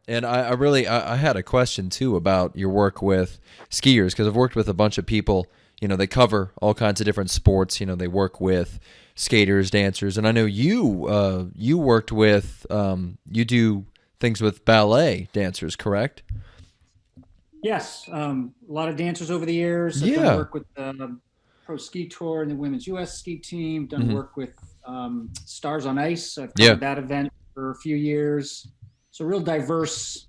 And I had a question too about your work with skiers, because I've worked with a bunch of people, they cover all kinds of different sports, they work with skaters, dancers, and I know you worked with, you do things with ballet dancers, correct? Yes, a lot of dancers over the years. I've done Yeah. work with the Pro Ski Tour and the Women's U.S. Ski Team. Done Hmm. work with Stars on Ice. I've Yeah. covered that event for a few years. So real diverse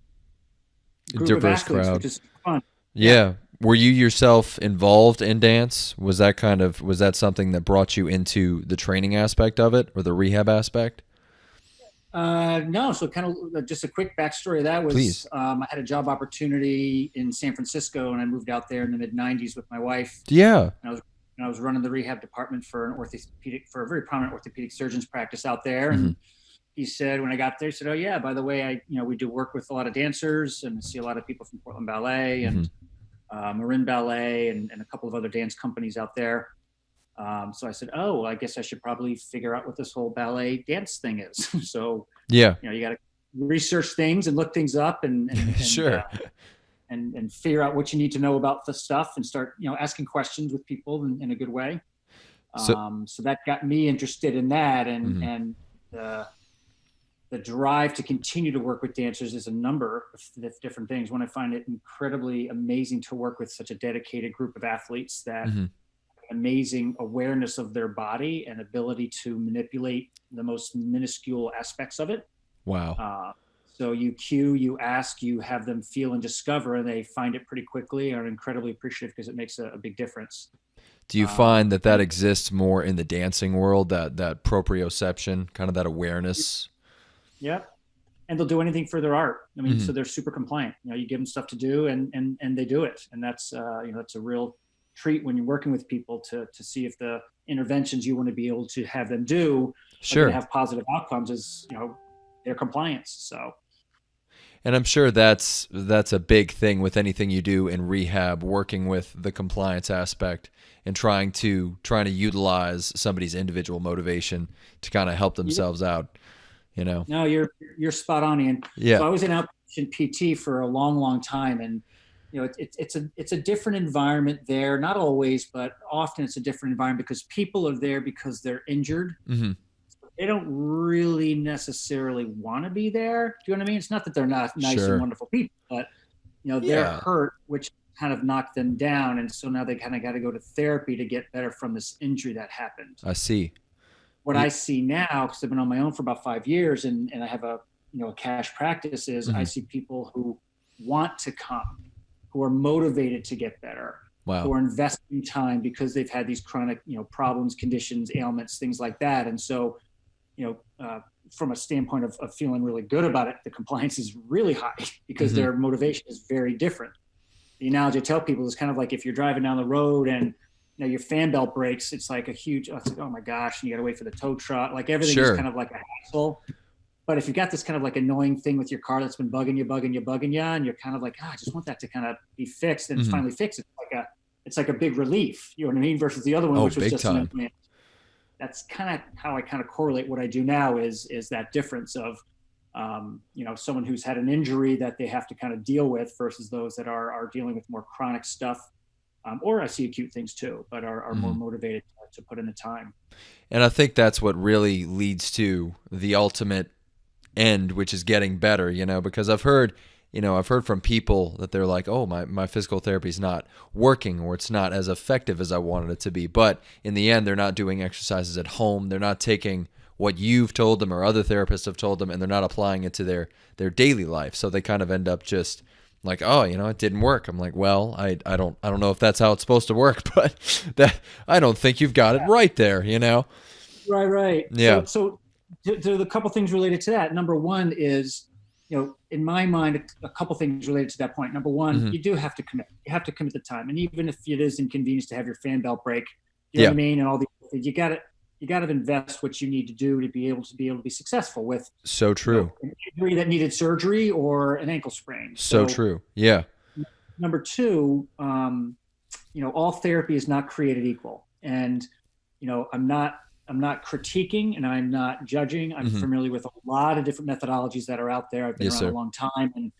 group of Diverse athletes, crowd. which is fun. Yeah. Yeah. Were you yourself involved in dance? Was that something that brought you into the training aspect of it or the rehab aspect? No, so kind of just a quick backstory of that was Please. I had a job opportunity in San Francisco, and I moved out there in the mid '90s with my wife. Yeah. And I was running the rehab department for a very prominent orthopedic surgeon's practice out there. Hmm. And he said when I got there, he said, "Oh yeah, by the way, we do work with a lot of dancers and see a lot of people from Portland Ballet Hmm. and Marin Ballet and a couple of other dance companies out there." So I said, "Oh, well, I guess I should probably figure out what this whole ballet dance thing is." So Yeah. you got to research things and look things up Sure. and figure out what you need to know about the stuff and start asking questions with people in a good way. So. So that got me interested in that, Mhm. and the the drive to continue to work with dancers is a number of different things. One, I find it incredibly amazing to work with such a dedicated group of athletes that Mhm. amazing awareness of their body and ability to manipulate the most minuscule aspects of it. Wow. Uh, so you cue, you ask, you have them feel and discover, and they find it pretty quickly, are incredibly appreciative because it makes a big difference. Do you find that that exists more in the dancing world, that proprioception, kind of that awareness? Yeah, and they'll do anything for their art. I mean, Mhm. so they're super compliant. You give them stuff to do, and they do it, and that's that's a real treat when you're working with people to see if the interventions you want to be able to have them do are going to Sure. have positive outcomes as their compliance. So And I'm sure that's a big thing with anything you do in rehab, working with the compliance aspect and trying to utilize somebody's individual motivation to kind of help yeah, themselves out, you know. no, you're spot on, Ian. Yeah. So I was in outpatient PT for a long time, and it's a different environment there. Not always, but often it's a different environment because people are there because they're injured. Mhm. They don't really necessarily want to be there. Do you know what I mean? It's not that they're not nice and Sure. wonderful people, but they're Yeah, hurt, which kind of knocked them down, and so now they kind of got to go to therapy to get better from this injury that happened. I see. What Yeah. I see now, because I've been on my own for about 5 years, and I have a cash practice, is I Mhm. see people who want to come, who are motivated to get better, who Wow. are investing time because they've had these chronic problems, conditions, ailments, things like that, and so you know, uh, from a standpoint of feeling really good about it, the compliance is really high because Mhm. their motivation is very different. The analogy I tell people is kind of like if you're driving down the road and your fan belt breaks, it's like a huge, it's like, oh my gosh, and you got to wait for the tow truck. Like everything is kind Sure. of like a hassle. But if you've got this kind of like annoying thing with your car that's been bugging you, and you're kind of like, I just want that to kind of be fixed, and it's Mhm. finally fixed. It's like a big relief. You know what I mean? Versus the other one, Oh, which was big just an time. annoyance. That's kind of how I kind of correlate what I do now is that difference of someone who's had an injury that they have to kind of deal with versus those that are dealing with more chronic stuff, or I see acute things too, but are more Mhm. motivated to put in the time. And I think that's what really leads to the ultimate end, which is getting better, because I've heard from people that they're like, oh, my physical therapy is not working or it's not as effective as I wanted it to be. But in the end, they're not doing exercises at home. They're not taking what you've told them or other therapists have told them, and they're not applying it to their daily life. So they kind of end up just like, oh, it didn't work. I'm like, well, I don't know if that's how it's supposed to work, but that I don't think you've got it right there. Right. Yeah. So there's a couple things related to that. Number one is, in my mind, a couple things related to that point. Number one, Hmm. you do have to commit. You have to commit the time, and even if it is inconvenience to have your fan belt break, you know what Yeah. I mean, and all the you got to invest what you need to do to be able to be successful with, So true. an injury that needed surgery or an ankle sprain. So So true. Yeah. number two, all therapy is not created equal, and I'm not I'm not critiquing and I'm not judging. I'm Hmm. familiar with a lot of different methodologies that are out there. I've been Yes, around a sir. long time, and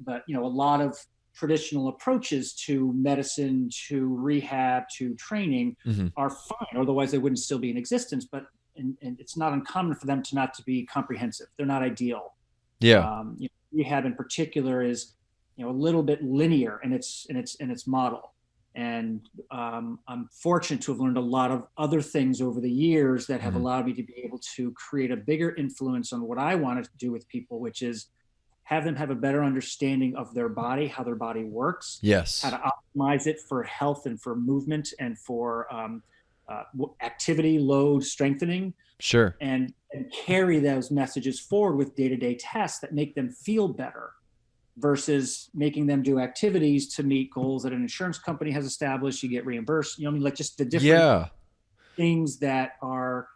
but a lot of traditional approaches to medicine, to rehab, to training Hmm. are fine. Otherwise, they wouldn't still be in existence. But and it's not uncommon for them to not to be comprehensive. They're not ideal. Yeah. Rehab in particular is a little bit linear in its model, and I'm fortunate to have learned a lot of other things over the years that have Hmm. allowed me to be able to create a bigger influence on what I wanted to do with people, which is have them have a better understanding of their body, how their body works, how Yes. to optimize it for health and for movement and for activity, load, strengthening, Sure. and carry those messages forward with day-to-day tasks that make them feel better versus making them do activities to meet goals that an insurance company has established. You get reimbursed. I mean, like just the different Yeah. things that are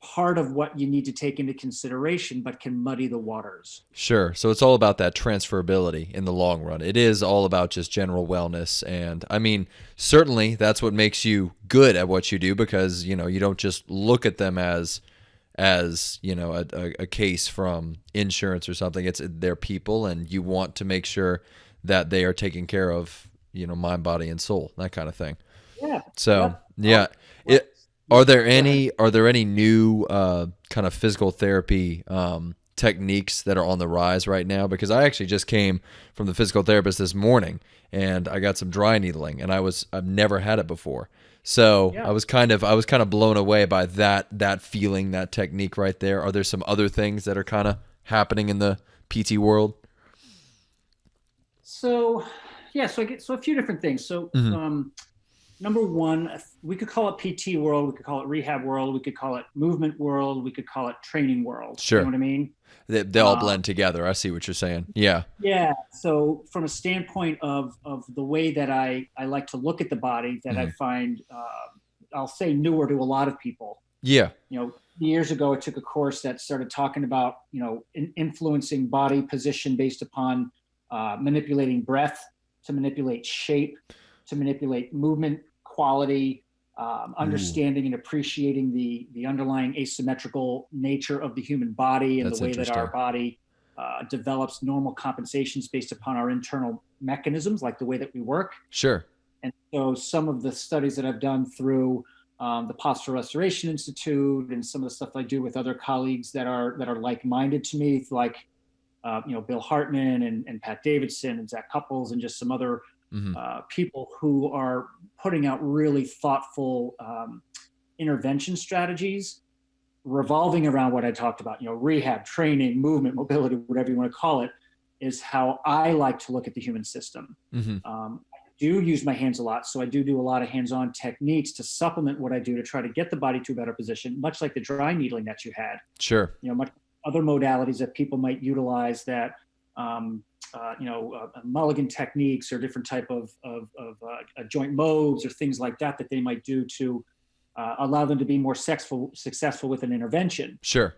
part of what you need to take into consideration, but can muddy the waters. Sure. So it's all about that transferability in the long run. It is all about just general wellness. And I mean, certainly that's what makes you good at what you do because, you don't just look at them as a case from insurance or something. It's their people, and you want to make sure that they are taken care of, mind, body, and soul, that kind of thing. Yeah. So Yep. yeah, Well, it. Are there go ahead. any new kind of physical therapy techniques that are on the rise right now? Because I actually just came from the physical therapist this morning, and I got some dry needling, and I've never had it before. So Yeah. I was kind of blown away by that feeling, that technique right there. Are there some other things that are kind of happening in the PT world? So, yeah. So a few different things. So, Hmm. number one, we could call it PT world, we could call it rehab world, we could call it movement world, we could call it training world. You know Sure. what I mean? They all Uh, blend together. I see what you're saying. Yeah. yeah. So from a standpoint of the way that I like to look at the body, that I Hmm. find I'll say newer to a lot of people. Yeah. Years ago, I took a course that started talking about influencing body position based upon manipulating breath, to manipulate shape, to manipulate movement quality, Ooh, understanding and appreciating the underlying asymmetrical nature of the human body and the that's way that our interesting. body develops normal compensations based upon our internal mechanisms, like the way that we work. Sure. And so some of the studies that I've done through the Postural Restoration Institute and some of the stuff I do with other colleagues that are like-minded to me, like Bill Hartman and Pat Davidson and Zach Couples and just some other Hmm. people who are putting out really thoughtful intervention strategies revolving around what I talked about, rehab, training, movement, mobility, whatever you want to call it, is how I like to look at the human system. Hmm. I do use my hands a lot, so I do a lot of hands-on techniques to supplement what I do to try to get the body to a better position, much like the dry needling that you had. Sure. Much other modalities that people might utilize that mulligan techniques or different type of joint modes or things like that that they might do to allow them to be more successful with an intervention. Sure.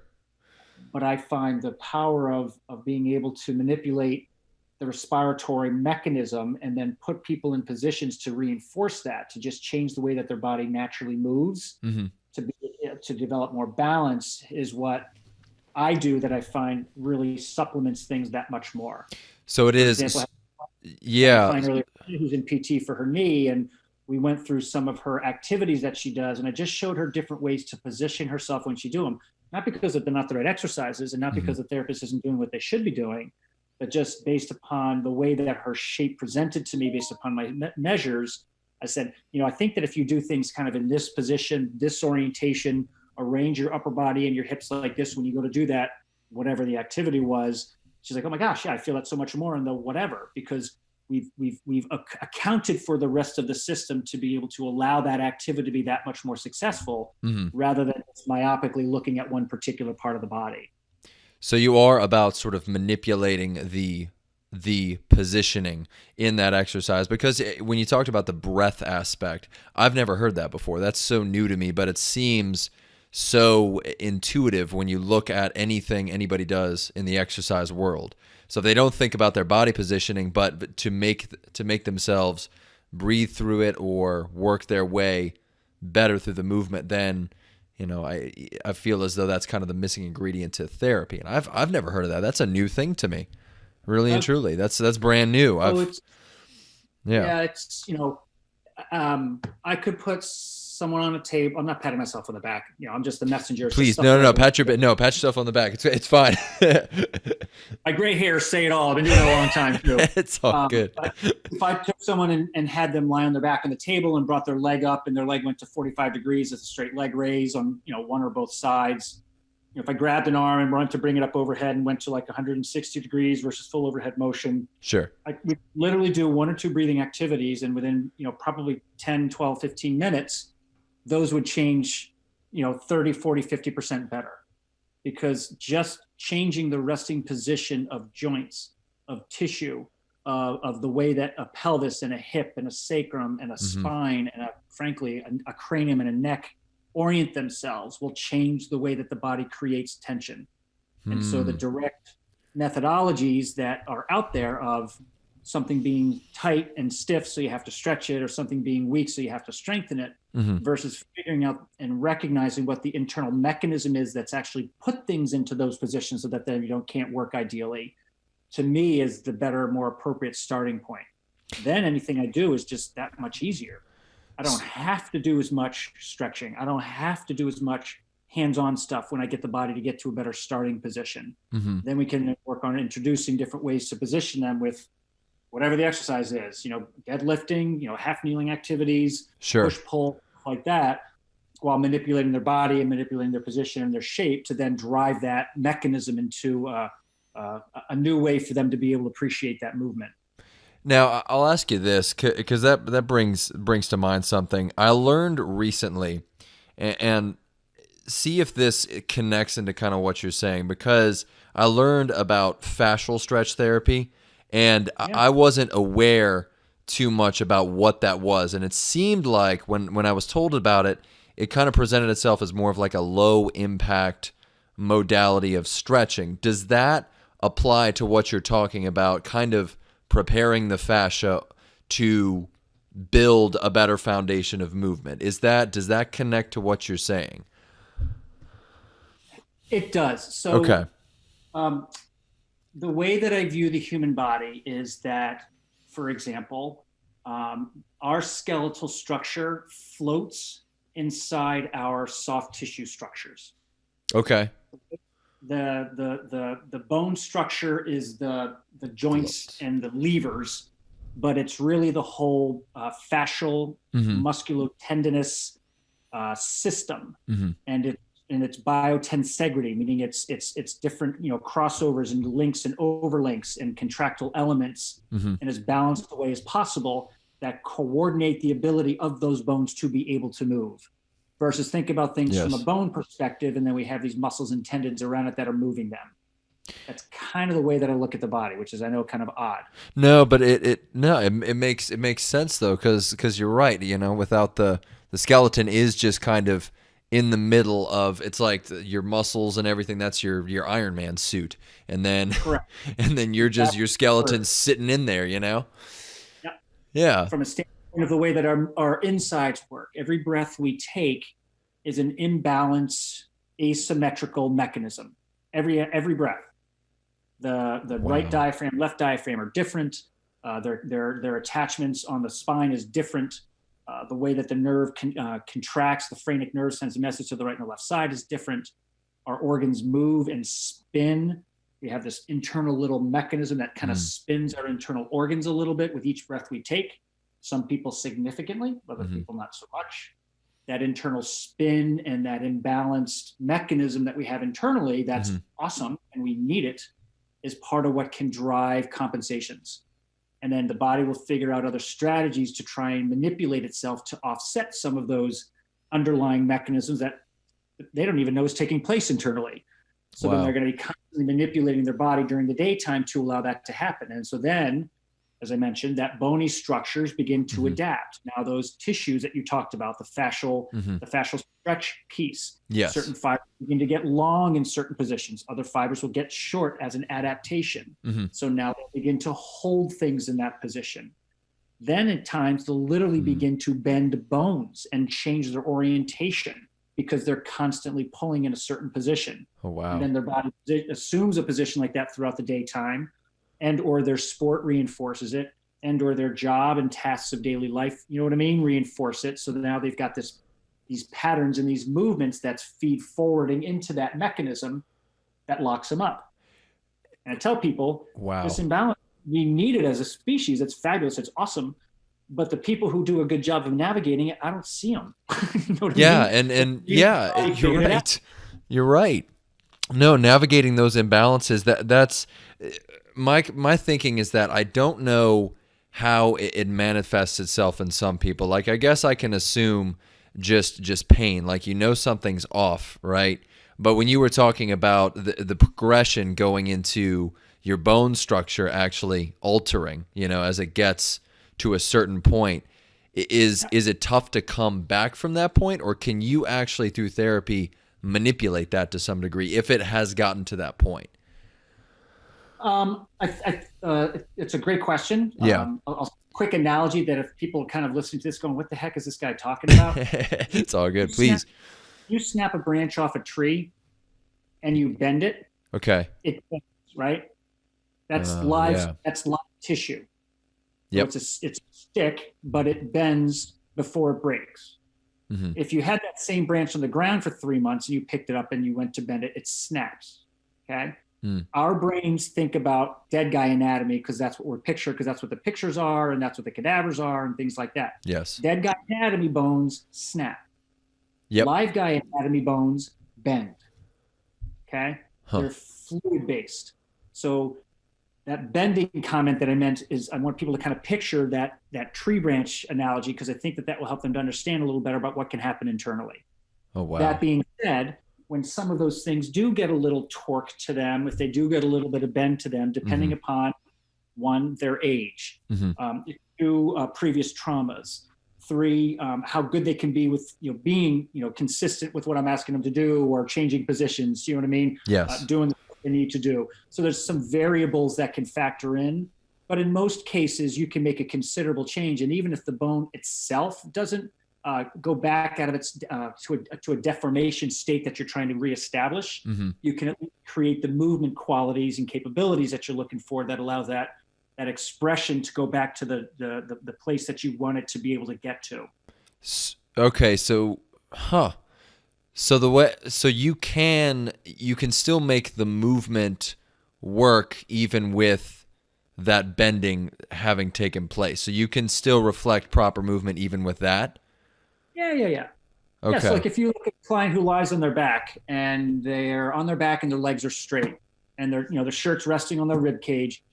But I find the power of being able to manipulate the respiratory mechanism and then put people in positions to reinforce that, to just change the way that their body naturally moves, Hmm. to develop more balance, is what I do that I find really supplements things that much more. So it For example, is. I had a Yeah. client earlier who's in PT for her knee, and we went through some of her activities that she does, and I just showed her different ways to position herself when she do them. Not because they're not the right exercises, and not Hmm. because the therapist isn't doing what they should be doing, but just based upon the way that her shape presented to me, based upon my measures. I said, I think that if you do things kind of in this position, this orientation, arrange your upper body and your hips like this when you go to do that, whatever the activity was. She's like, oh my gosh, yeah, I feel that so much more in the whatever, because we've accounted for the rest of the system to be able to allow that activity to be that much more successful, Hmm. rather than myopically looking at one particular part of the body. So you are about sort of manipulating the positioning in that exercise because when you talked about the breath aspect, I've never heard that before. That's so new to me, but it seems so intuitive when you look at anything anybody does in the exercise world. So if they don't think about their body positioning, but to make themselves breathe through it or work their way better through the movement, then, I feel as though that's kind of the missing ingredient to therapy. And I've never heard of that. That's a new thing to me, really and truly. That's brand new. Yeah. Yeah, it's, I could put someone on a table. I'm not patting myself on the back. I'm just the messenger. Please, no. Pat yourself on the back. It's fine. My gray hairs say it all. I've been doing it a long time too. It's all good. If I took someone and had them lie on their back on the table and brought their leg up and their leg went to 45 degrees as a straight leg raise on, one or both sides. If I grabbed an arm and wanted to bring it up overhead and went to like 160 degrees versus full overhead motion. Sure. We literally do 1 or 2 breathing activities, and within, probably 10, 12, 15 minutes, those would change, 30, 40, 50% better, because just changing the resting position of joints, of tissue, of the way that a pelvis and a hip and a sacrum and a spine and frankly, a cranium and a neck orient themselves will change the way that the body creates tension. And so the direct methodologies that are out there of something being tight and stiff, so you have to stretch it, or something being weak, so you have to strengthen it, versus figuring out and recognizing what the internal mechanism is that's actually put things into those positions so that then you can't work ideally, to me is the better, more appropriate starting point. Then anything I do is just that much easier. I don't have to do as much stretching. I don't have to do as much hands-on stuff when I get the body to get to a better starting position. Then we can work on introducing different ways to position them with whatever the exercise is, deadlifting, half kneeling activities, push, pull, like that, while manipulating their body and manipulating their position and their shape to then drive that mechanism into a new way for them to be able to appreciate that movement. Now, I'll ask you this, because that brings to mind something I learned recently, and see if this connects into kind of what you're saying, because I learned about fascial stretch therapy, and I wasn't aware too much about what that was. And it seemed like when I was told about it, it kind of presented itself as more of like a low impact modality of stretching. Does that apply to what you're talking about, kind of preparing the fascia to build a better foundation of movement? Does that connect to what you're saying? It does. So, okay. The way that I view the human body is that, for example, our skeletal structure floats inside our soft tissue structures. Okay. The bone structure is the joints and the levers, but it's really the whole fascial musculotendinous system, and it's biotensegrity, meaning it's different crossovers and links and overlinks and contractile elements, and as balanced the way as possible that coordinate the ability of those bones to be able to move. Versus think about things from a bone perspective, and then we have these muscles and tendons around it that are moving them. That's kind of the way that I look at the body, which is, I know, kind of odd. No, but it makes sense though, because you're right. Without the skeleton is just kind of in the middle of, it's like your muscles and everything. That's your Iron Man suit, and then and then you're just your skeleton's sitting in there. Yeah. From a standpoint of the way that our insides work, every breath we take is an imbalance, asymmetrical mechanism. Every breath. The right diaphragm, left diaphragm are different. Their attachments on the spine is different. The way that the nerve contracts, the phrenic nerve sends a message to the right and the left side is different. Our organs move and spin. We have this internal little mechanism that kind of spins our internal organs a little bit with each breath we take. Some people significantly, other people not so much. That internal spin and that imbalanced mechanism that we have internally, that's awesome, and we need it, is part of what can drive compensations. And then the body will figure out other strategies to try and manipulate itself to offset some of those underlying mechanisms that they don't even know is taking place internally. So then they're going to be constantly manipulating their body during the daytime to allow that to happen. And so then, as I mentioned, that bony structures begin to adapt. Now, those tissues that you talked about, the fascial stretch piece, certain fibers begin to get long in certain positions. Other fibers will get short as an adaptation. So now they begin to hold things in that position. Then at times they'll literally begin to bend bones and change their orientation because they're constantly pulling in a certain position. Oh, And wow. then their body assumes a position like that throughout the daytime, and or their sport reinforces it, and or their job and tasks of daily life, you know what I mean, reinforce it. So now they've got these patterns and these movements that's feed forwarding into that mechanism that locks them up. And I tell people, this Wow. imbalance, we need it as a species. It's fabulous. It's awesome. But the people who do a good job of navigating it, I don't see them. You know what I Yeah, mean? and You yeah, probably you're figured it out. right. You're right. No, navigating those imbalances, that's my thinking is that I don't know how it manifests itself in some people. Like, I guess I can assume just pain, like, something's off, right? But when you were talking about the progression going into your bone structure actually altering, as it gets to a certain point, is it tough to come back from that point, or can you actually through therapy manipulate that to some degree if it has gotten to that point? It's a great question. Yeah. Quick analogy that if people kind of listen to this going, what the heck is this guy talking about? It's all You good. snap, Please. you snap a branch off a tree and you bend it, Okay. it bends, right? That's live. Yeah. That's live tissue. So Yep. it's a stick, but it bends before it breaks. Mm-hmm. If you had that same branch on the ground for 3 months and you picked it up and you went to bend it, it snaps. Okay. Mm. Our brains think about dead guy anatomy because that's what we're picturing, because that's what the pictures are and that's what the cadavers are and things like that. Yes. Dead guy anatomy bones snap. Yep. Live guy anatomy bones bend. Okay. Huh. They're fluid based. So that bending comment that I meant is I want people to kind of picture that tree branch analogy, because I think that will help them to understand a little better about what can happen internally. Oh, wow. That being said, when some of those things do get a little torque to them, if they do get a little bit of bend to them, depending upon one, their age, two, previous traumas, three, how good they can be with being consistent with what I'm asking them to do, or changing positions. You know what I mean? Yes. Doing what they need to do. So there's some variables that can factor in, but in most cases you can make a considerable change. And even if the bone itself doesn't go back out of its to a deformation state that you're trying to reestablish, you can at least create the movement qualities and capabilities that you're looking for that allow that expression to go back to the place that you want it to be able to get to. Okay, so so you can still make the movement work even with that bending having taken place. So you can still reflect proper movement even with that? Yeah. Okay. Yeah, so like if you look at a client who lies on their back and they're on their back and their legs are straight and their shirt's resting on their rib cage,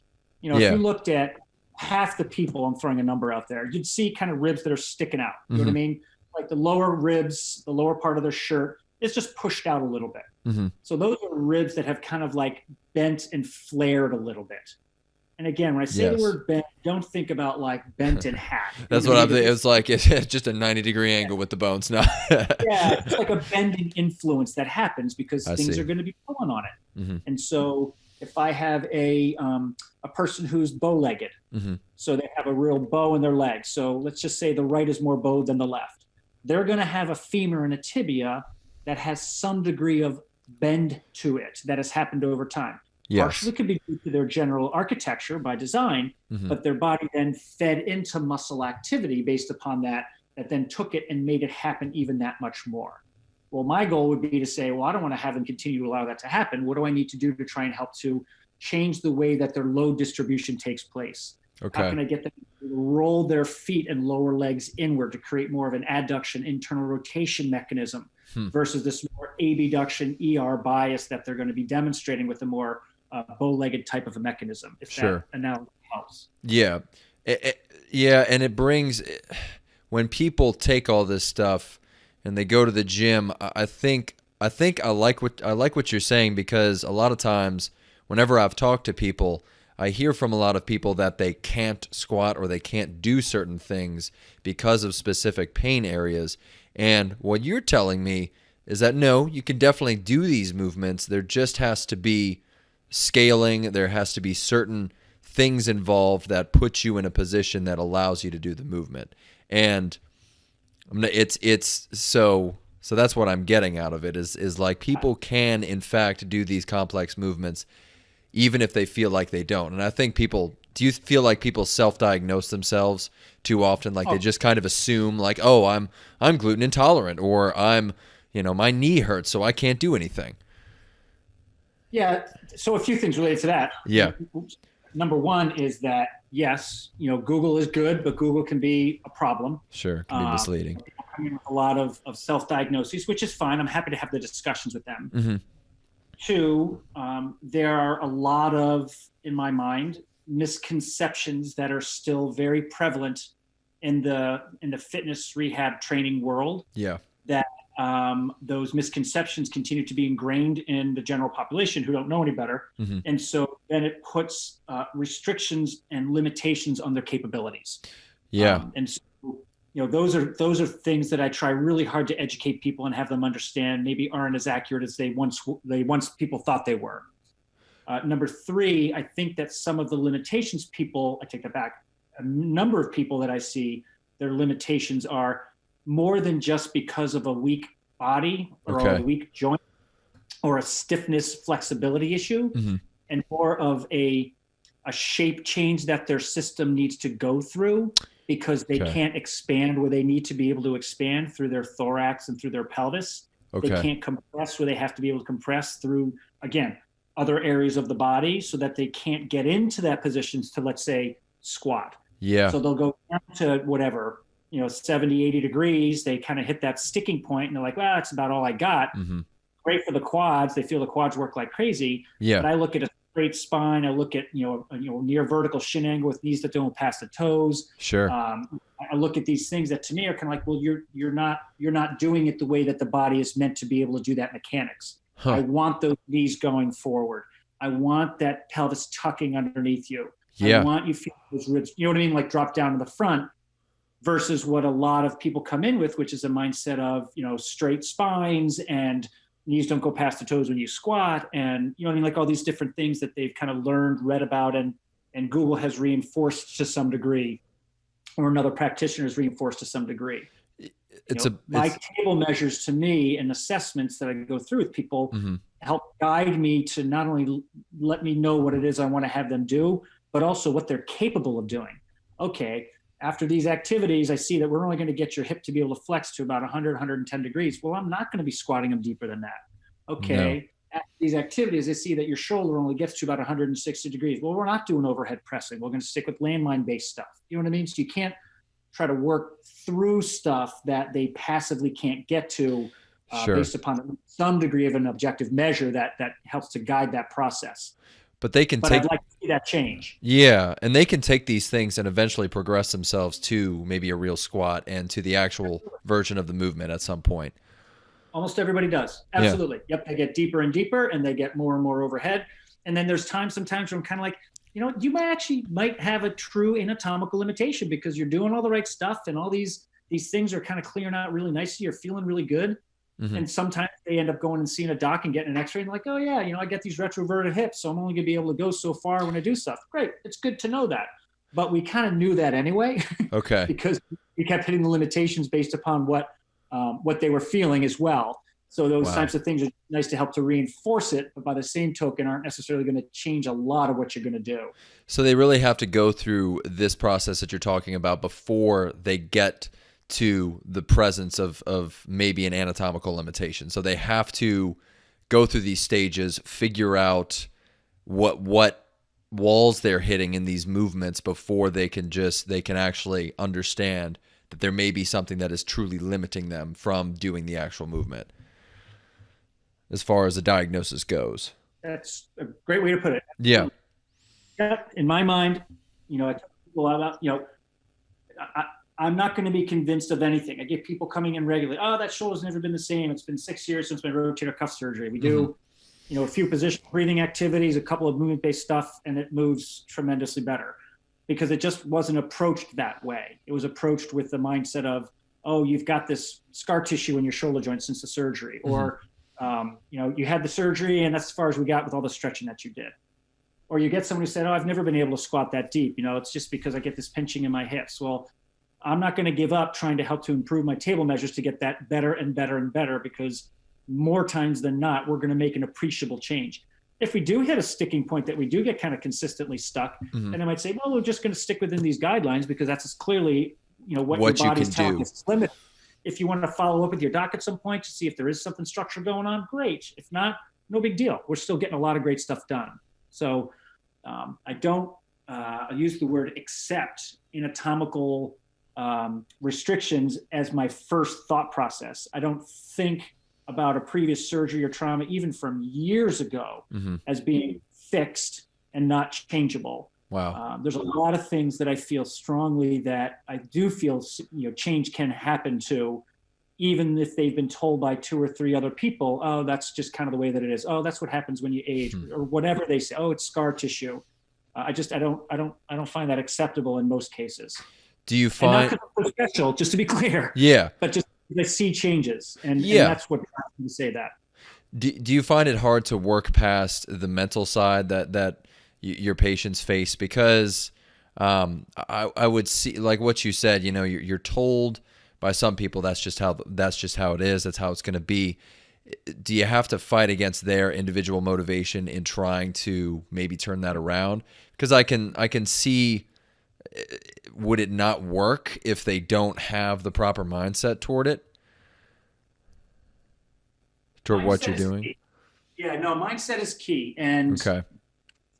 if you looked at half the people, I'm throwing a number out there, you'd see kind of ribs that are sticking out. You know what I mean? Like the lower ribs, the lower part of their shirt is just pushed out a little bit. So those are ribs that have kind of like bent and flared a little bit. And again, when I say the word bent, don't think about like bent in half. That's what I'm thinking. It's like it's just a 90-degree angle with the bones now. Yeah, it's like a bending influence that happens because things are going to be pulling on it. And so if I have a person who's bow-legged, so they have a real bow in their leg. So let's just say the right is more bowed than the left. They're going to have a femur and a tibia that has some degree of bend to it that has happened over time. Partially could be due to their general architecture by design, but their body then fed into muscle activity based upon that then took it and made it happen even that much more. Well, my goal would be to say, well, I don't want to have them continue to allow that to happen. What do I need to do to try and help to change the way that their load distribution takes place? Okay. How can I get them to roll their feet and lower legs inward to create more of an adduction, internal rotation mechanism versus this more abduction, ER bias that they're going to be demonstrating with a more bow-legged type of a mechanism, if that analogy helps. Yeah. Yeah, and it brings, when people take all this stuff and they go to the gym, I think I like what you're saying, because a lot of times whenever I've talked to people, I hear from a lot of people that they can't squat or they can't do certain things because of specific pain areas. And what you're telling me is that no, you can definitely do these movements. There just has to be scaling. There has to be certain things involved that put you in a position that allows you to do the movement. And it's so that's what I'm getting out of it is like people can in fact do these complex movements even if they feel like they don't. And I think do you feel like people self-diagnose themselves too often? Like they just kind of assume like, oh, I'm gluten intolerant, or my knee hurts, so I can't do anything. Yeah. So a few things related to that. Yeah. Number one is that, yes, Google is good, but Google can be a problem. Sure. It can be misleading. People come in with a lot of self-diagnoses, which is fine. I'm happy to have the discussions with them. Mm-hmm. Two, there are a lot of, in my mind, misconceptions that are still very prevalent in the fitness rehab training world. Yeah. That those misconceptions continue to be ingrained in the general population who don't know any better. Mm-hmm. And so then it puts restrictions and limitations on their capabilities. Yeah. And so, those are things that I try really hard to educate people and have them understand maybe aren't as accurate as they once people thought they were. Number three, I think that some of the limitations I take that back, a number of people that I see, their limitations are more than just because of a weak body or a weak joint or a stiffness flexibility issue, mm-hmm. and more of a shape change that their system needs to go through because they can't expand where they need to be able to expand through their thorax and through their pelvis. They can't compress where they have to be able to compress through, again, other areas of the body, so that they can't get into that positions to, let's say, squat. Yeah. So they'll go down to whatever, 70, 80 degrees. They kind of hit that sticking point and they're like, well, that's about all I got. Mm-hmm. Great for the quads. They feel the quads work like crazy. Yeah. But I look at a straight spine. I look at, near vertical shin angle with knees that don't pass the toes. Sure. I look at these things that to me are kind of like, well, you're not doing it the way that the body is meant to be able to do that mechanics. Huh. I want those knees going forward. I want that pelvis tucking underneath you. Yeah. I want you feel those ribs, like drop down to the front, versus what a lot of people come in with, which is a mindset of, straight spines and knees don't go past the toes when you squat. And, like all these different things that they've kind of learned, read about, and Google has reinforced to some degree, or another practitioner has reinforced to some degree. My table measures to me and assessments that I go through with people mm-hmm. help guide me to not only let me know what it is I want to have them do, but also what they're capable of doing. Okay, after these activities, I see that we're only going to get your hip to be able to flex to about 100, 110 degrees. Well, I'm not going to be squatting them deeper than that. Okay, no. After these activities, I see that your shoulder only gets to about 160 degrees. Well, we're not doing overhead pressing. We're going to stick with landmine-based stuff. You know what I mean? So you can't try to work through stuff that they passively can't get to sure. based upon some degree of an objective measure that helps to guide that process. But I'd like to see that change. Yeah, and they can take these things and eventually progress themselves to maybe a real squat and to the actual version of the movement at some point. Almost everybody does. Absolutely. Yeah. Yep, they get deeper and deeper and they get more and more overhead. And then there's sometimes where I'm kind of like, you might have a true anatomical limitation because you're doing all the right stuff and all these things are kind of clearing out really nicely. You're feeling really good. Mm-hmm. And sometimes they end up going and seeing a doc and getting an x-ray and like, oh yeah, I get these retroverted hips, so I'm only gonna be able to go so far when I do stuff. Great, it's good to know that. But we kind of knew that anyway. Okay. Because we kept hitting the limitations based upon what they were feeling as well. So those types of things are nice to help to reinforce it, but by the same token aren't necessarily going to change a lot of what you're going to do. So they really have to go through this process that you're talking about before they get to the presence of maybe an anatomical limitation. So they have to go through these stages, figure out what walls they're hitting in these movements before they can actually understand that there may be something that is truly limiting them from doing the actual movement, as far as the diagnosis goes. That's a great way to put it. Yeah. In my mind, I tell people about, I'm not going to be convinced of anything. I get people coming in regularly. Oh, that shoulder's never been the same. It's been 6 years since my rotator cuff surgery. We do, a few position breathing activities, a couple of movement-based stuff, and it moves tremendously better because it just wasn't approached that way. It was approached with the mindset of, oh, you've got this scar tissue in your shoulder joint since the surgery, or, you had the surgery and that's as far as we got with all the stretching that you did. Or you get someone who said, oh, I've never been able to squat that deep. It's just because I get this pinching in my hips. Well, I'm not going to give up trying to help to improve my table measures to get that better and better and better, because more times than not, we're going to make an appreciable change. If we do hit a sticking point that we do get kind of consistently stuck, then I might say, well, we're just going to stick within these guidelines because that's clearly, what your body's telling us is limited. If you want to follow up with your doc at some point to see if there is something structural going on, great. If not, no big deal. We're still getting a lot of great stuff done. So I don't use the word accept anatomical restrictions as my first thought process. I don't think about a previous surgery or trauma, even from years ago, as being fixed and not changeable. Wow. There's a lot of things that I feel strongly that I do feel, change can happen to, even if they've been told by 2 or 3 other people, oh, that's just kind of the way that it is. Oh, that's what happens when you age, or whatever they say. Oh, it's scar tissue. I don't find that acceptable in most cases. Do you find, and not special, just to be clear? Yeah. But just I see changes, and that's what drives me to say that. Do you find it hard to work past the mental side that your patients face? Because I would see, like what you said, you're told by some people that's just how it is. That's how it's going to be. Do you have to fight against their individual motivation in trying to maybe turn that around? Because I can see, would it not work if they don't have the proper mindset toward it? Toward what you're doing? Yeah, no, mindset is key. And okay.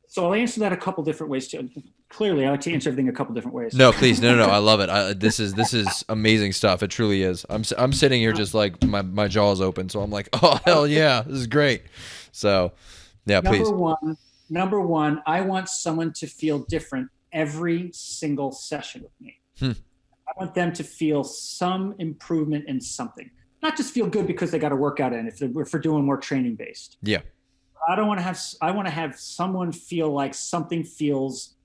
So I'll answer that a couple different ways too. Clearly, I like to answer everything a couple different ways. No, please. No. I love it. This is amazing stuff. It truly is. I'm sitting here just like my jaw's open. So I'm like, oh, hell yeah, this is great. So yeah, please. Number one, I want someone to feel different every single session with me. I want them to feel some improvement in something. Not just feel good because they got a workout in, if we're doing more training based. Yeah. I want to have someone feel like something feels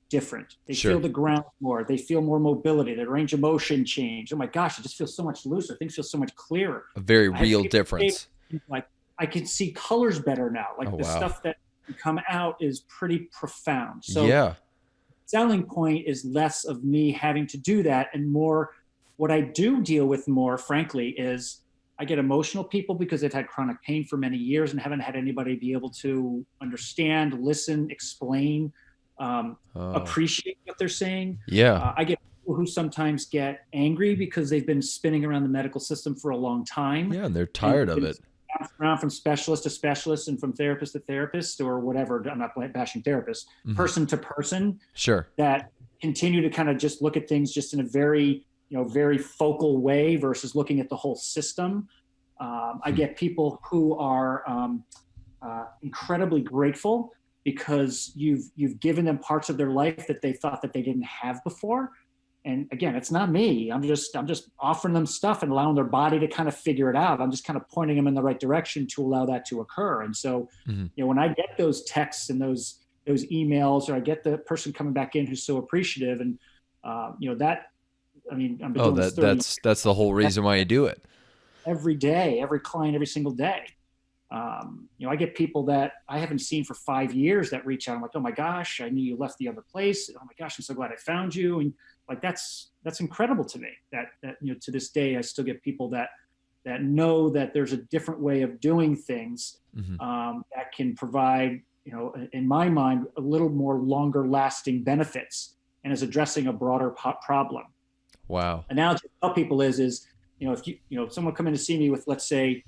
different. They feel the ground more. They feel more mobility. Their range of motion change. Oh my gosh, it just feels so much looser. Things feel so much clearer. A very real difference. Like I can see colors better now. Like stuff that can come out is pretty profound. So yeah. Selling point is less of me having to do that and more what I do deal with more, frankly, is I get emotional people because they've had chronic pain for many years and haven't had anybody be able to understand, listen, explain, appreciate what they're saying. Yeah. I get people who sometimes get angry because they've been spinning around the medical system for a long time. Yeah, and they're tired of it. Around from specialist to specialist and from therapist to therapist or whatever. I'm not bashing therapists, person to person. Sure. That continue to kind of just look at things just in a very focal way versus looking at the whole system. I get people who are incredibly grateful because you've given them parts of their life that they thought that they didn't have before. And again, it's not me. I'm just offering them stuff and allowing their body to kind of figure it out. I'm just kind of pointing them in the right direction to allow that to occur. And so, when I get those texts and those emails, or I get the person coming back in who's so appreciative, and that. I mean, I'm doing that's the whole reason why you do it. Every day, every client, every single day. I get people that I haven't seen for 5 years that reach out. I'm like, oh my gosh, I knew you left the other place. Oh my gosh, I'm so glad I found you. And like, that's incredible to me that to this day, I still get people that know that there's a different way of doing things that can provide, in my mind, a little more longer lasting benefits and is addressing a broader problem. Wow. Analogy I tell people is if someone come in to see me with, let's say,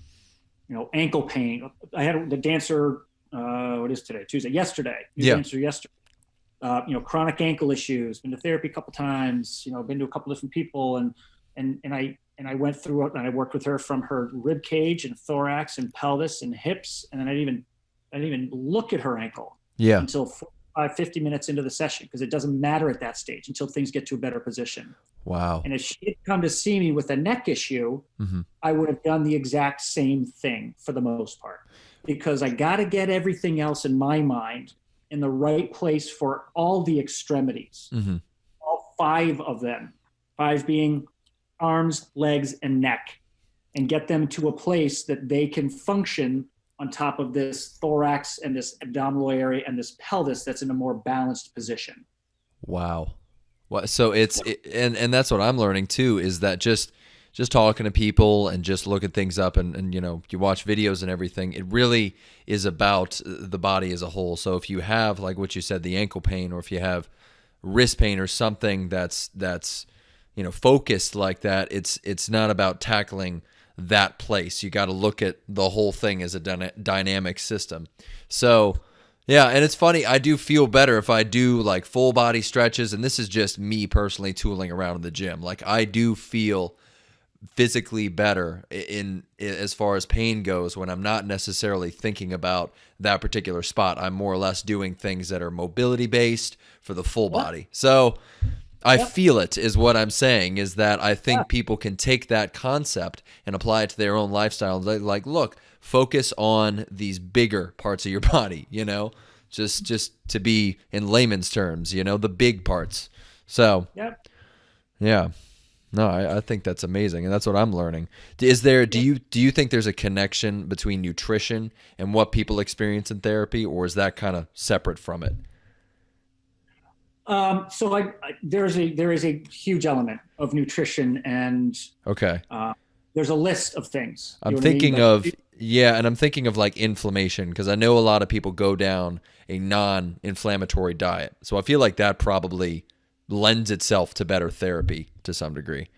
ankle pain. I had the dancer, what is today? Tuesday, yesterday. Dancer yesterday. Chronic ankle issues, been to therapy a couple times, been to a couple different people and I went through it and I worked with her from her rib cage and thorax and pelvis and hips. And then I didn't even look at her ankle until 50 minutes into the session, because it doesn't matter at that stage until things get to a better position. Wow. And if she had come to see me with a neck issue, I would have done the exact same thing for the most part, because I got to get everything else in my mind in the right place for all the extremities, all 5 of them, 5 being arms, legs, and neck, and get them to a place that they can function on top of this thorax and this abdominal area and this pelvis that's in a more balanced position. Wow. Well, so and that's what I'm learning too, is that just talking to people and just looking things up and you know, you watch videos and everything, it really is about the body as a whole. So if you have, like what you said, the ankle pain, or if you have wrist pain or something that's you know, focused like that, it's not about tackling that place. You got to look at the whole thing as a dynamic system. So yeah, and it's funny, I do feel better if I do like full body stretches, and this is just me personally tooling around in the gym. Like I do feel physically better in as far as pain goes when I'm not necessarily thinking about that particular spot. I'm more or less doing things that are mobility based for the full body. So I feel it is what I'm saying, is that I think people can take that concept and apply it to their own lifestyle. Like, look, focus on these bigger parts of your body, you know, just to be in layman's terms, you know, the big parts. So, yeah, no, I think that's amazing. And that's what I'm learning. Is there, do you think there's a connection between nutrition and what people experience in therapy, or is that kind of separate from it? So there is a huge element of nutrition, and Okay. there's a list of things. I'm You know what I mean? thinking But of, yeah, and I'm thinking of like inflammation, because I know a lot of people go down a non-inflammatory diet. So I feel like that probably lends itself to better therapy to some degree.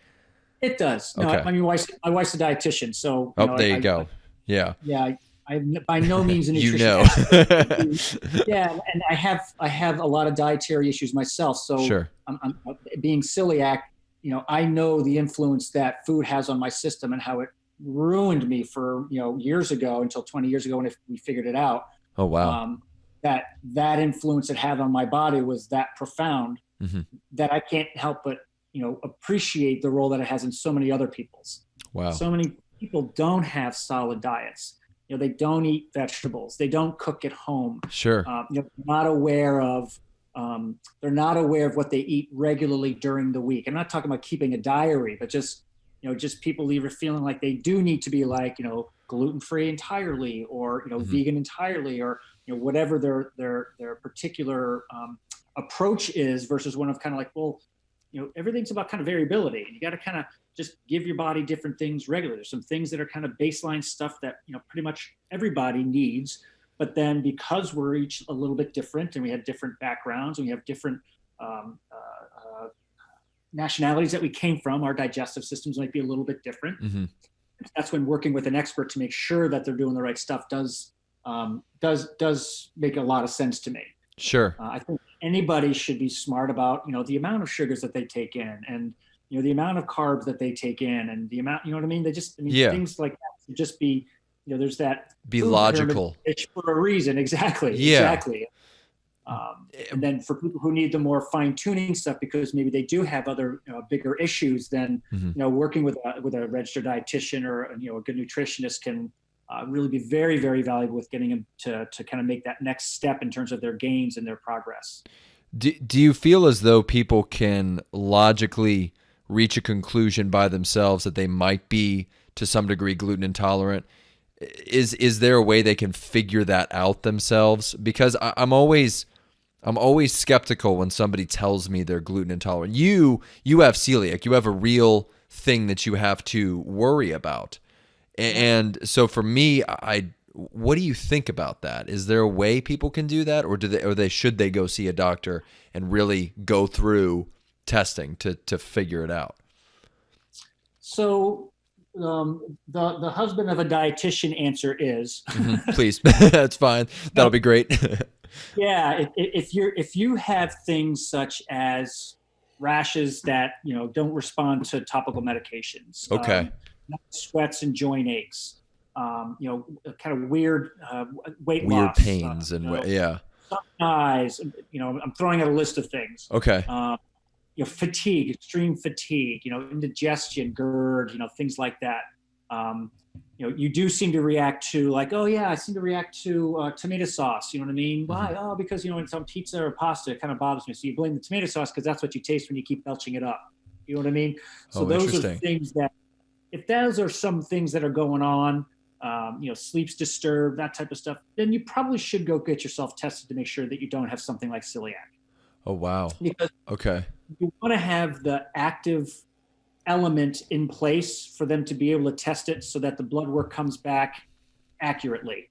it does. No, Okay. I mean, my wife's a dietitian, so Oh, there you go. Yeah. yeah, I'm by no means a You nutrition know. expert. Yeah, and I have a lot of dietary issues myself. So Sure. I'm being celiac. You know, I know the influence that food has on my system and how it ruined me for years ago, until 20 years ago when we figured it out. Oh, wow. That influence it had on my body was that profound, Hmm. that I can't help but appreciate the role that it has in so many other people's. Wow. So many people don't have solid diets. They don't eat vegetables. They don't cook at home. Sure. Not aware of. They're not aware of what they eat regularly during the week. I'm not talking about keeping a diary, but just people either feeling like they do need to be like gluten-free entirely, or vegan entirely, or whatever their particular approach is, versus one of kind of like, well, everything's about kind of variability, and you got to kind of just give your body different things regularly. There's some things that are kind of baseline stuff that pretty much everybody needs, but then because we're each a little bit different, and we have different backgrounds, and we have different nationalities that we came from, our digestive systems might be a little bit different. Hmm. That's when working with an expert to make sure that they're doing the right stuff does make a lot of sense to me. Sure. I think anybody should be smart about the amount of sugars that they take in, and the amount of carbs that they take in, and the amount, what I mean. Yeah. Things like that should just be there's that Be food logical. pyramid for a reason. Exactly. Yeah. Exactly. And then for people who need the more fine-tuning stuff, because maybe they do have other bigger issues, then working with a registered dietitian or a good nutritionist can really be very, very valuable with getting them to kind of make that next step in terms of their gains and their progress. Do you feel as though people can logically reach a conclusion by themselves that they might be to some degree gluten intolerant? Is there a way they can figure that out themselves? Because I'm always skeptical when somebody tells me they're gluten intolerant. You have celiac. You have a real thing that you have to worry about. And so for me, what do you think about that? Is there a way people can do that, or should they go see a doctor and really go through testing to figure it out? So the husband of a dietitian answer is Please. That's fine. That'll be great. Yeah, if you have things such as rashes that don't respond to topical medications, Okay. sweats and joint aches, kind of weird weight Weird loss, pains yeah. eyes, I'm throwing out a list of things. Okay. Fatigue, extreme fatigue, indigestion, GERD, things like that. You do seem to react to, like, oh yeah, I seem to react to tomato sauce. You know what I mean? Why? Oh, because when it's on pizza or pasta, it kind of bothers me. So you blame the tomato sauce because that's what you taste when you keep belching it up. You know what I mean? So those are things that, if those are some things that are going on, sleep's disturbed, that type of stuff, then you probably should go get yourself tested to make sure that you don't have something like celiac. Oh, wow. Because Okay. you want to have the active element in place for them to be able to test it so that the blood work comes back accurately.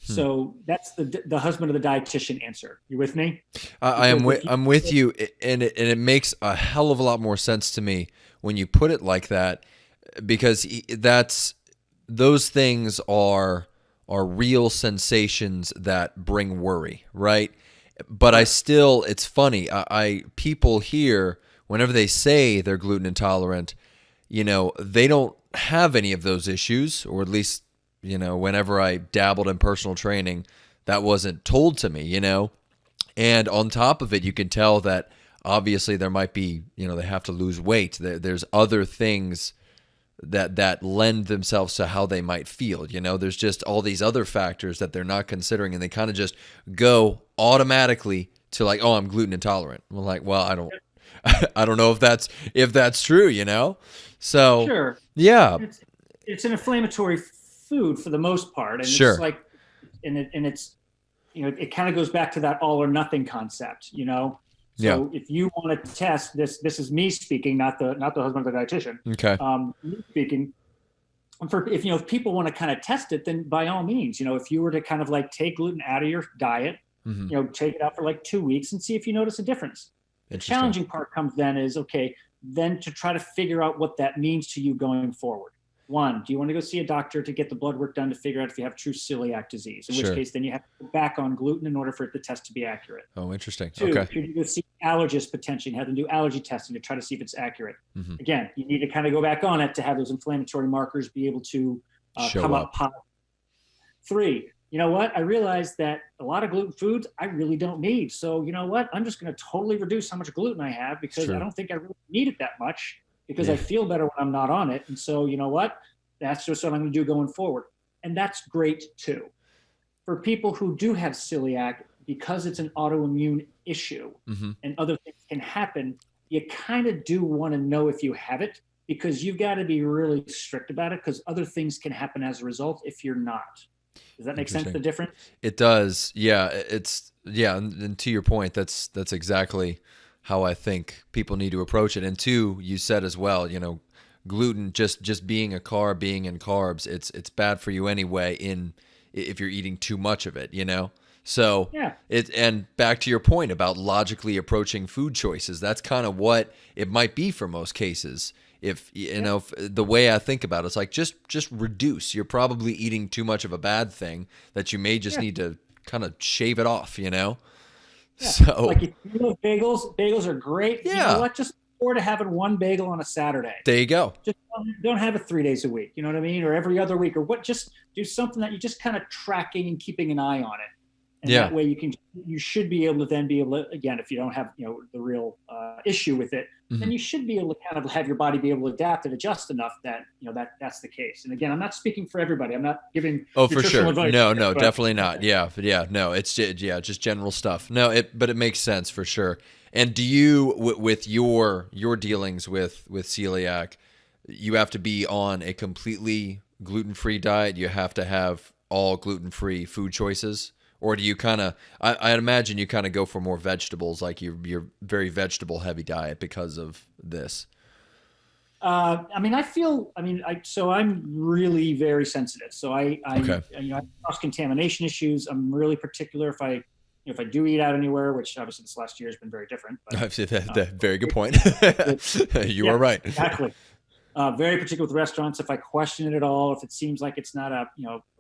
Hmm. So that's the husband of the dietitian answer. You with me? I'm with you, and it makes a hell of a lot more sense to me when you put it like that, because those things are real sensations that bring worry, right? But it's funny. People here, whenever they say they're gluten intolerant, they don't have any of those issues, or at least, whenever I dabbled in personal training, that wasn't told to me, And on top of it, you can tell that obviously there might be, they have to lose weight. There's other things that lend themselves to how they might feel. There's just all these other factors that they're not considering, and they kind of just go automatically to like, oh, I'm gluten intolerant. I'm like, well, I don't know if that's true, So sure, yeah, it's an inflammatory food for the most part, and sure. it's like, it's it kind of goes back to that all or nothing concept. So Yeah. if you want to test this is me speaking, not the husband of the dietitian. Okay. Me speaking. If people want to kind of test it, then by all means, if you were to kind of like take gluten out of your diet, take it out for like 2 weeks and see if you notice a difference. The challenging part comes then is, okay, then to try to figure out what that means to you going forward. One, do you want to go see a doctor to get the blood work done to figure out if you have true celiac disease? In which case, then you have to go back on gluten in order for the test to be accurate. Oh, interesting. Two, okay. should you go see an allergist potentially and have them do allergy testing to try to see if it's accurate? Again, you need to kind of go back on it to have those inflammatory markers be able to come up positive. Three, you know what? I realized that a lot of gluten foods I really don't need. So you know what? I'm just going to totally reduce how much gluten I have because I don't think I really need it that much, because I feel better when I'm not on it. And so, you know what? That's just what I'm going to do going forward. And that's great too. For people who do have celiac, because it's an autoimmune issue and other things can happen, you kind of do want to know if you have it, because you've got to be really strict about it, because other things can happen as a result if you're not. Does that make sense, the difference? It does. Yeah. And to your point, that's exactly how I think people need to approach it. And two, you said as well, gluten just being a carb, being in carbs, it's bad for you anyway if you're eating too much of it, So and back to your point about logically approaching food choices, that's kind of what it might be for most cases. If if the way I think about it, it's like just reduce. You're probably eating too much of a bad thing that you may just need to kind of shave it off, Yeah. So like if you love bagels are great. Yeah. You know what? Just forward to having one bagel on a Saturday. There you go. Just don't have it 3 days a week. You know what I mean? Or every other week, or what? Just do something that you just kind of tracking and keeping an eye on it. And that way you should be able to, again, if you don't have, the real issue with it, then you should be able to kind of have your body be able to adapt and adjust enough that, that's the case. And again, I'm not speaking for everybody. I'm not giving for sure. advice. No, definitely not. Yeah. But no, it's just general stuff. No, but it makes sense for sure. And do you, with your dealings with celiac, you have to be on a completely gluten-free diet? You have to have all gluten-free food choices? Or do you kind of, I imagine you kind of go for more vegetables, like you're very vegetable heavy diet because of this? So I'm really very sensitive. So I have cross-contamination issues. I'm really particular if I do eat out anywhere, which obviously this last year has been very different. But, very good point. You are right. Exactly. Very particular with restaurants. If I question it at all, if it seems like it's not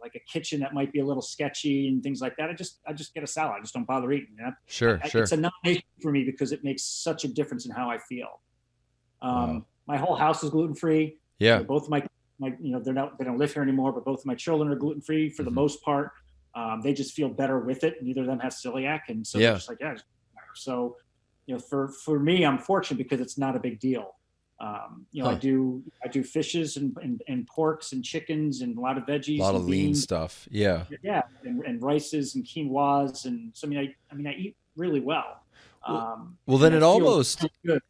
like a kitchen that might be a little sketchy and things like that, I just get a salad. I just don't bother eating. Sure. It's a non-issue for me because it makes such a difference in how I feel. My whole house is gluten-free. Yeah. Both of my they don't live here anymore, but both of my children are gluten-free for the most part. They just feel better with it. Neither of them has celiac, and so they're just like, so for me, I'm fortunate because it's not a big deal. I do fishes and porks and chickens and a lot of veggies, a lot of lean beans, stuff. Yeah. And rices and quinoas, and so I eat really well. Well, then it almost,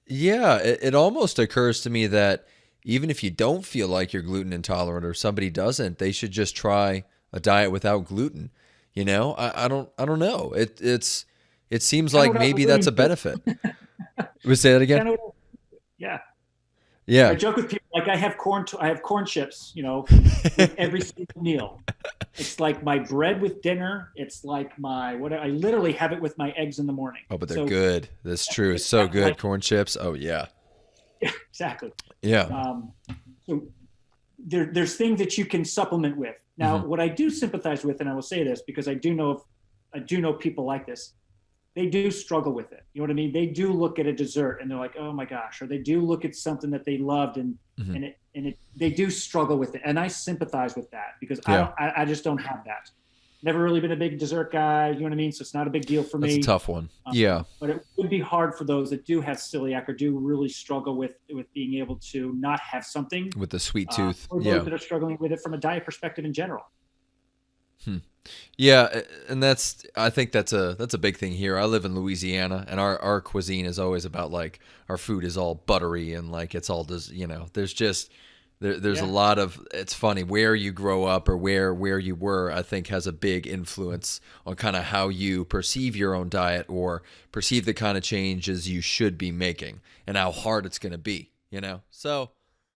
it almost occurs to me that, even if you don't feel like you're gluten intolerant or somebody doesn't, they should just try a diet without gluten. You know, I don't know. It seems Kind like of what I was maybe that's alluding a to. benefit. Would say that again? Kind of, yeah. I Yeah. joke with people like I have corn chips, with every single meal. It's like my bread with dinner. It's like my what I literally have it with my eggs in the morning. Oh, but they're So good. That's true. It's it's so that good. like Corn chips. Oh yeah. exactly. Yeah. Um, so there's things that you can supplement with. Now, Hmm. what I do sympathize with, and I will say this because I do know people like this. They do struggle with it. You know what I mean? They do look at a dessert and they're like, oh my gosh, or they do look at something that they loved Hmm. they do struggle with it. And I sympathize with that because Yeah. I just don't have that. Never really been a big dessert guy. You know what I mean? So it's not a big deal for That's a me. tough one. Yeah. But it would be hard for those that do have celiac or do really struggle with being able to not have something, With the sweet tooth. or those Yeah. that are struggling with it from a diet perspective in general. Hmm. Yeah, and I think that's a big thing here. I live in Louisiana, and our cuisine is always about like our food is all buttery and like it's all just there's just there's a Yeah. lot of it's funny where you grow up or where you were. I think has a big influence on kind of how you perceive your own diet or perceive the kind of changes you should be making and how hard it's going to be. So